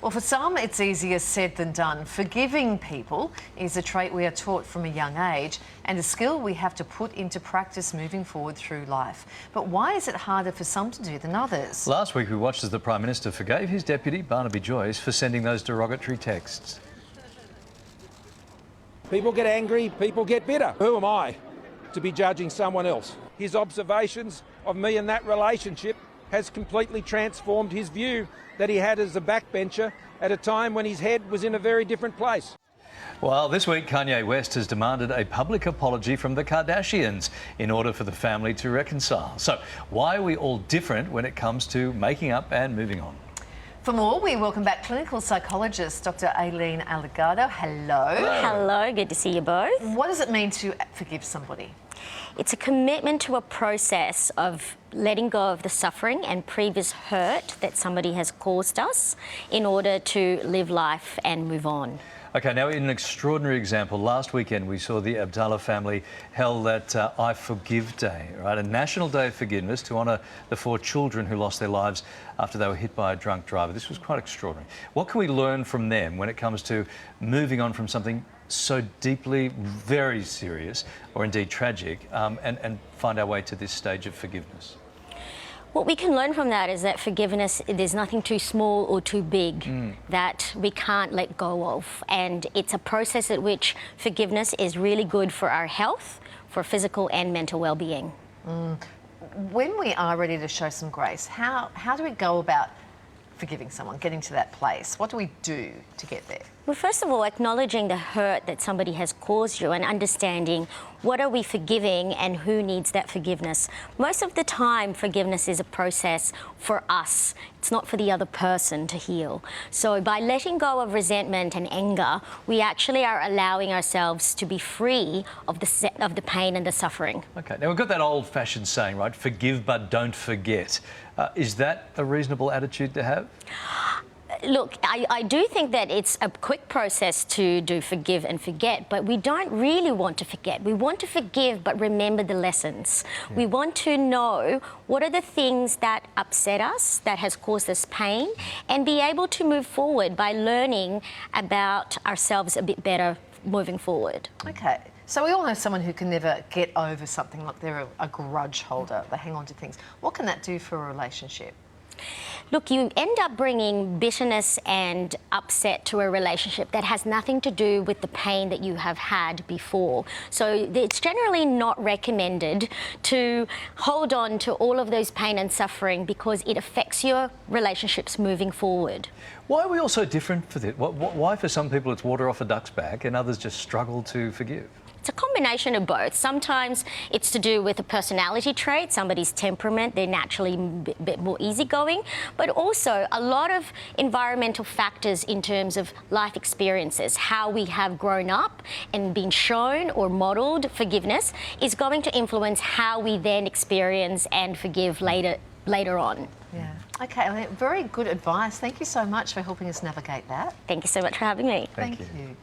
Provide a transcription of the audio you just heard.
Well, for some, it's easier said than done. Forgiving people is a trait we are taught from a young age and a skill we have to put into practice moving forward through life. But why is it harder for some to do than others? Last week we watched as the Prime Minister forgave his deputy, Barnaby Joyce, for sending those derogatory texts. People get angry, people get bitter. Who am I to be judging someone else? His observations of me in that relationship has completely transformed his view that he had as a backbencher at a time when his head was in a very different place. Well, this week Kanye West has demanded a public apology from the Kardashians in order for the family to reconcile. So why are we all different when it comes to making up and moving on? For more, we welcome back clinical psychologist Dr. Aileen Alegado. Hello. Hello, good to see you both. What does it mean to forgive somebody? It's a commitment to a process of letting go of the suffering and previous hurt that somebody has caused us in order to live life and move on. OK, now in an extraordinary example, last weekend we saw the Abdallah family held that I Forgive Day, right? A national day of forgiveness to honour the 4 children who lost their lives after they were hit by a drunk driver. This was quite extraordinary. What can we learn from them when it comes to moving on from something so deeply, very serious, or indeed tragic, and find our way to this stage of forgiveness? What we can learn from that is that forgiveness, there's nothing too small or too big that we can't let go of. And it's a process at which forgiveness is really good for our health, for physical and mental well-being. When we are ready to show some grace, how do we go about forgiving someone, getting to that place? What do we do to get there? Well, first of all, acknowledging the hurt that somebody has caused you and understanding what are we forgiving and who needs that forgiveness. Most of the time, forgiveness is a process for us. It's not for the other person to heal. So by letting go of resentment and anger, we actually are allowing ourselves to be free of the pain and the suffering. OK, now we've got that old-fashioned saying, right? Forgive but don't forget. Is that a reasonable attitude to have? Look, I do think that it's a quick process to do forgive and forget, but we don't really want to forget. We want to forgive, but remember the lessons. Yeah. We want to know what are the things that upset us, that has caused us pain, and be able to move forward by learning about ourselves a bit better moving forward. OK. So we all know someone who can never get over something, like they're a grudge holder, they hang on to things. What can that do for a relationship? Look, you end up bringing bitterness and upset to a relationship that has nothing to do with the pain that you have had before. So it's generally not recommended to hold on to all of those pain and suffering because it affects your relationships moving forward. Why are we all so different for this? Why for some people it's water off a duck's back and others just struggle to forgive? It's a combination of both. Sometimes it's to do with a personality trait, somebody's temperament, they're naturally a bit more easygoing, but also a lot of environmental factors in terms of life experiences, how we have grown up and been shown or modelled forgiveness is going to influence how we then experience and forgive later on. Yeah. OK, very good advice. Thank you so much for helping us navigate that. Thank you so much for having me. Thank you.